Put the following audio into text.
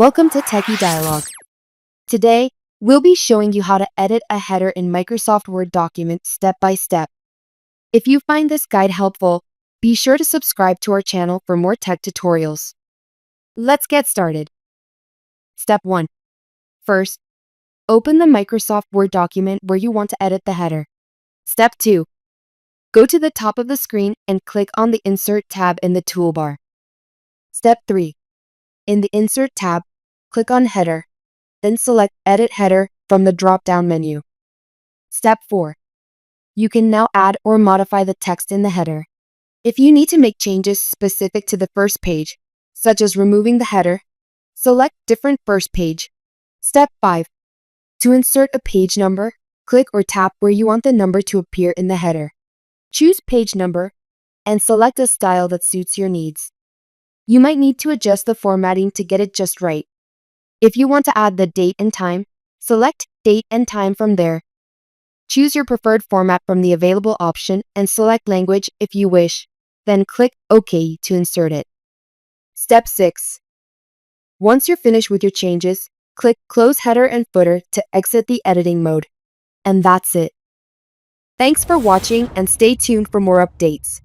Welcome to Techie Dialogue. Today, we'll be showing you how to edit a header in Microsoft Word document step by step. If you find this guide helpful, be sure to subscribe to our channel for more tech tutorials. Let's get started. Step 1. First, open the Microsoft Word document where you want to edit the header. Step 2. Go to the top of the screen and click on the Insert tab in the toolbar. Step 3. In the Insert tab, click on Header, then select Edit Header from the drop-down menu. Step 4. You can now add or modify the text in the header. If you need to make changes specific to the first page, such as removing the header, select Different First Page. Step 5. To insert a page number, click or tap where you want the number to appear in the header. Choose Page Number and select a style that suits your needs. You might need to adjust the formatting to get it just right. If you want to add the date and time, select Date and Time from there. Choose your preferred format from the available option and select Language if you wish, then click OK to insert it. Step 6. Once you're finished with your changes, click Close Header and Footer to exit the editing mode. And that's it. Thanks for watching and stay tuned for more updates.